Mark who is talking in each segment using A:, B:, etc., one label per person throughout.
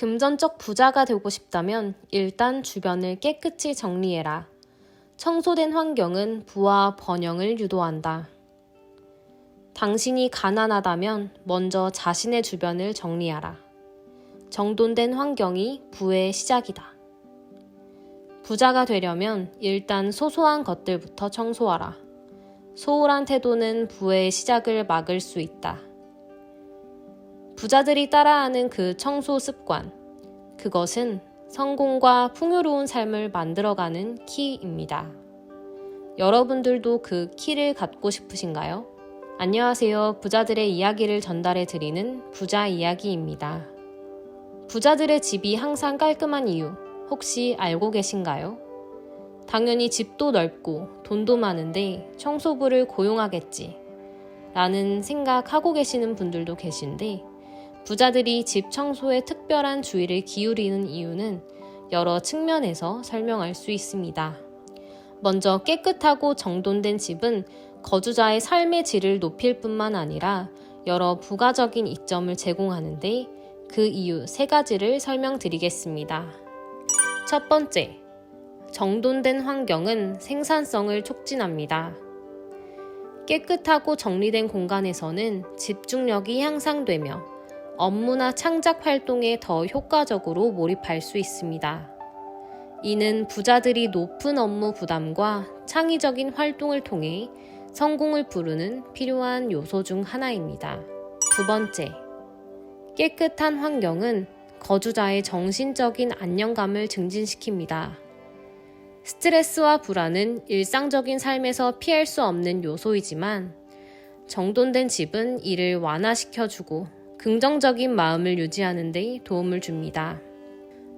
A: 금전적 부자가 되고 싶다면 일단 주변을 깨끗이 정리해라. 청소된 환경은 부와 번영을 유도한다. 당신이 가난하다면 먼저 자신의 주변을 정리하라. 정돈된 환경이 부의 시작이다. 부자가 되려면 일단 소소한 것들부터 청소하라. 소홀한 태도는 부의 시작을 막을 수 있다. 부자들이 따라하는 그 청소 습관, 그것은 성공과 풍요로운 삶을 만들어가는 키입니다. 여러분들도 그 키를 갖고 싶으신가요? 안녕하세요. 부자들의 이야기를 전달해 드리는 부자 이야기입니다. 부자들의 집이 항상 깔끔한 이유, 혹시 알고 계신가요? 당연히 집도 넓고 돈도 많은데 청소부를 고용하겠지 라는 생각하고 계시는 분들도 계신데, 부자들이 집 청소에 특별한 주의를 기울이는 이유는 여러 측면에서 설명할 수 있습니다. 먼저 깨끗하고 정돈된 집은 거주자의 삶의 질을 높일 뿐만 아니라 여러 부가적인 이점을 제공하는데, 그 이유 3가지를 설명드리겠습니다. 첫 번째, 정돈된 환경은 생산성을 촉진합니다. 깨끗하고 정리된 공간에서는 집중력이 향상되며 업무나 창작 활동에 더 효과적으로 몰입할 수 있습니다. 이는 부자들이 높은 업무 부담과 창의적인 활동을 통해 성공을 부르는 필요한 요소 중 하나입니다. 두 번째, 깨끗한 환경은 거주자의 정신적인 안정감을 증진시킵니다. 스트레스와 불안은 일상적인 삶에서 피할 수 없는 요소이지만, 정돈된 집은 이를 완화시켜주고 긍정적인 마음을 유지하는 데 도움을 줍니다.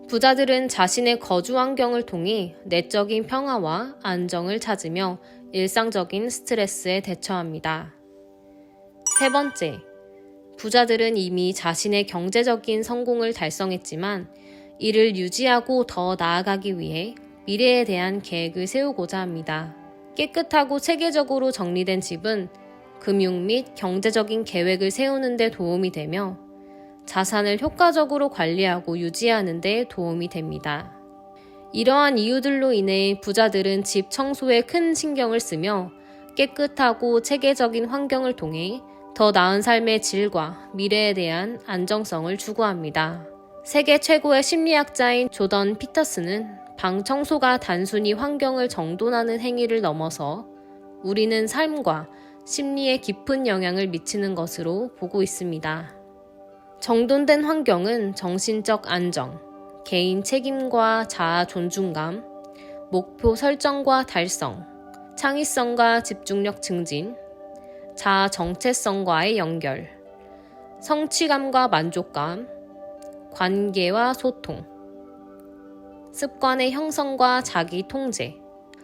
A: 부자들은 자신의 거주 환경을 통해 내적인 평화와 안정을 찾으며 일상적인 스트레스에 대처합니다. 세 번째, 부자들은 이미 자신의 경제적인 성공을 달성했지만 이를 유지하고 더 나아가기 위해 미래에 대한 계획을 세우고자 합니다. 깨끗하고 체계적으로 정리된 집은 금융 및 경제적인 계획을 세우는 데 도움이 되며 자산을 효과적으로 관리하고 유지하는 데 도움이 됩니다. 이러한 이유들로 인해 부자들은 집 청소에 큰 신경을 쓰며 깨끗하고 체계적인 환경을 통해 더 나은 삶의 질과 미래에 대한 안정성을 추구합니다. 세계 최고의 심리학자인 조던 피터슨은 방 청소가 단순히 환경을 정돈하는 행위를 넘어서 우리는 삶과 심리에 깊은 영향을 미치는 것으로 보고 있습니다. 정돈된 환경은 정신적 안정, 개인 책임과 자아 존중감, 목표 설정과 달성, 창의성과 집중력 증진, 자아 정체성과의 연결, 성취감과 만족감, 관계와 소통, 습관의 형성과 자기 통제,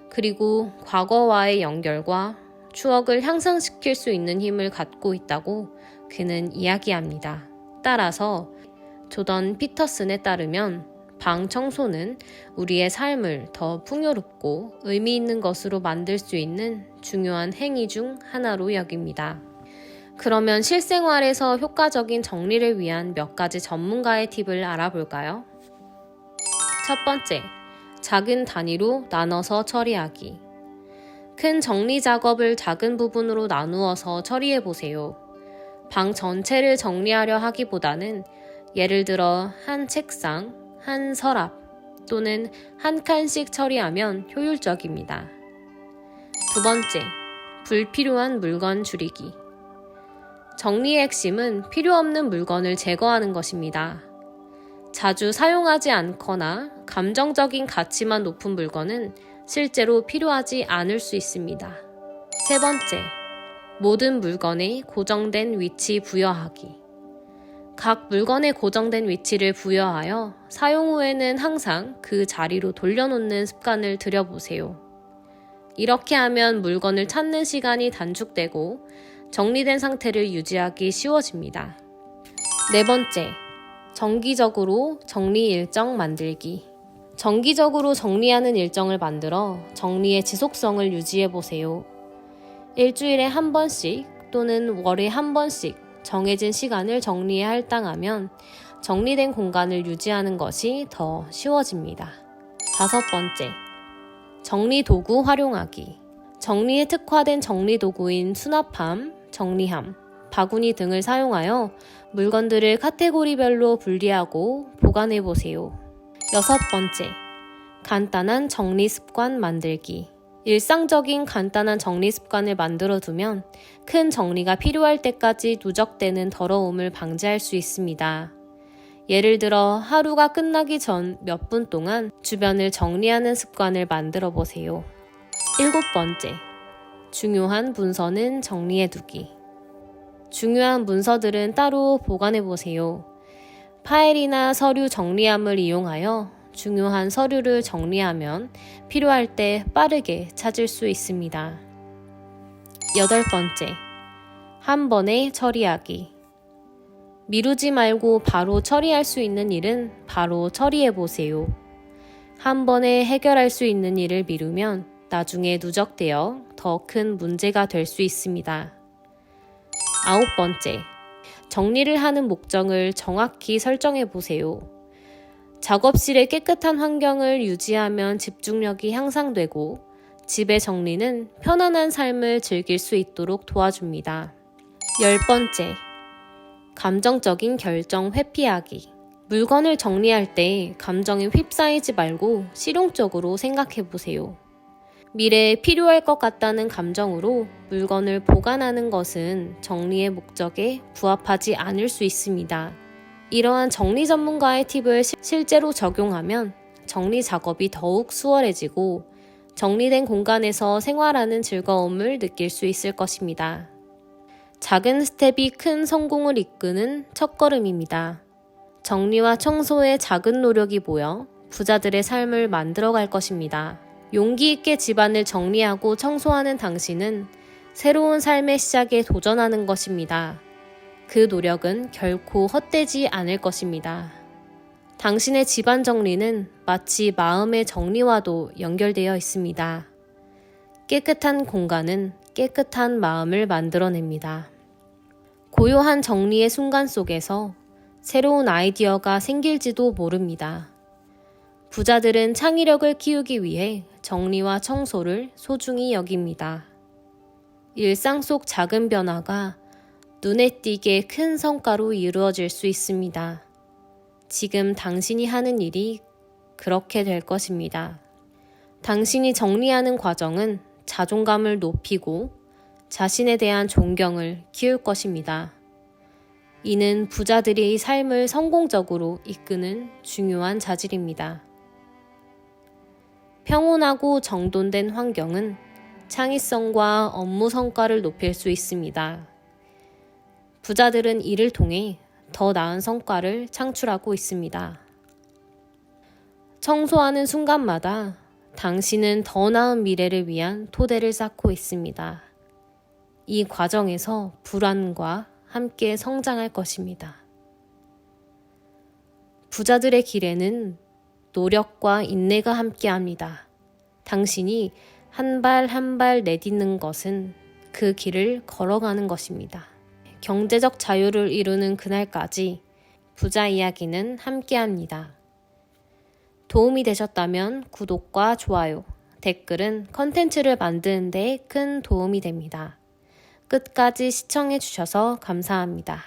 A: 그리고 과거와의 연결과 추억을 향상시킬 수 있는 힘을 갖고 있다고 그는 이야기합니다. 따라서 조던 피터슨에 따르면 방 청소는 우리의 삶을 더 풍요롭고 의미 있는 것으로 만들 수 있는 중요한 행위 중 하나로 여깁니다. 그러면 실생활에서 효과적인 정리를 위한 몇 가지 전문가의 팁을 알아볼까요? 첫 번째, 작은 단위로 나눠서 처리하기. 큰 정리 작업을 작은 부분으로 나누어서 처리해보세요. 방 전체를 정리하려 하기보다는 예를 들어 한 책상, 한 서랍 또는 한 칸씩 처리하면 효율적입니다. 두 번째, 불필요한 물건 줄이기. 정리의 핵심은 필요 없는 물건을 제거하는 것입니다. 자주 사용하지 않거나 감정적인 가치만 높은 물건은 실제로 필요하지 않을 수 있습니다. 세 번째, 모든 물건에 고정된 위치 부여하기. 각 물건에 고정된 위치를 부여하여 사용 후에는 항상 그 자리로 돌려놓는 습관을 들여보세요. 이렇게 하면 물건을 찾는 시간이 단축되고 정리된 상태를 유지하기 쉬워집니다. 네 번째, 정기적으로 정리 일정 만들기. 정기적으로 정리하는 일정을 만들어 정리의 지속성을 유지해보세요. 일주일에 한 번씩 또는 월에 한 번씩 정해진 시간을 정리에 할당하면 정리된 공간을 유지하는 것이 더 쉬워집니다. 5번째, 정리 도구 활용하기. 정리에 특화된 정리 도구인 수납함, 정리함, 바구니 등을 사용하여 물건들을 카테고리별로 분리하고 보관해 보세요. 6번째, 간단한 정리 습관 만들기. 일상적인 간단한 정리 습관을 만들어 두면 큰 정리가 필요할 때까지 누적되는 더러움을 방지할 수 있습니다. 예를 들어 하루가 끝나기 전 몇 분 동안 주변을 정리하는 습관을 만들어 보세요. 7번째, 중요한 문서는 정리해 두기. 중요한 문서들은 따로 보관해 보세요. 파일이나 서류 정리함을 이용하여 중요한 서류를 정리하면 필요할 때 빠르게 찾을 수 있습니다. 8번째, 한 번에 처리하기. 미루지 말고 바로 처리할 수 있는 일은 바로 처리해 보세요. 한 번에 해결할 수 있는 일을 미루면 나중에 누적되어 더 큰 문제가 될 수 있습니다. 9번째, 정리를 하는 목적을 정확히 설정해 보세요. 작업실의 깨끗한 환경을 유지하면 집중력이 향상되고 집의 정리는 편안한 삶을 즐길 수 있도록 도와줍니다. 10번째, 감정적인 결정 회피하기. 물건을 정리할 때 감정에 휩싸이지 말고 실용적으로 생각해 보세요. 미래에 필요할 것 같다는 감정으로 물건을 보관하는 것은 정리의 목적에 부합하지 않을 수 있습니다. 이러한 정리 전문가의 팁을 실제로 적용하면 정리 작업이 더욱 수월해지고 정리된 공간에서 생활하는 즐거움을 느낄 수 있을 것입니다. 작은 스텝이 큰 성공을 이끄는 첫걸음입니다. 정리와 청소의 작은 노력이 모여 부자들의 삶을 만들어갈 것입니다. 용기 있게 집안을 정리하고 청소하는 당신은 새로운 삶의 시작에 도전하는 것입니다. 그 노력은 결코 헛되지 않을 것입니다. 당신의 집안 정리는 마치 마음의 정리와도 연결되어 있습니다. 깨끗한 공간은 깨끗한 마음을 만들어냅니다. 고요한 정리의 순간 속에서 새로운 아이디어가 생길지도 모릅니다. 부자들은 창의력을 키우기 위해 정리와 청소를 소중히 여깁니다. 일상 속 작은 변화가 눈에 띄게 큰 성과로 이루어질 수 있습니다. 지금 당신이 하는 일이 그렇게 될 것입니다. 당신이 정리하는 과정은 자존감을 높이고 자신에 대한 존경을 키울 것입니다. 이는 부자들의 삶을 성공적으로 이끄는 중요한 자질입니다. 평온하고 정돈된 환경은 창의성과 업무 성과를 높일 수 있습니다. 부자들은 이를 통해 더 나은 성과를 창출하고 있습니다. 청소하는 순간마다 당신은 더 나은 미래를 위한 토대를 쌓고 있습니다. 이 과정에서 불안과 함께 성장할 것입니다. 부자들의 길에는 노력과 인내가 함께합니다. 당신이 한 발 한 발 내딛는 것은 그 길을 걸어가는 것입니다. 경제적 자유를 이루는 그날까지 부자 이야기는 함께합니다. 도움이 되셨다면 구독과 좋아요, 댓글은 컨텐츠를 만드는 데 큰 도움이 됩니다. 끝까지 시청해 주셔서 감사합니다.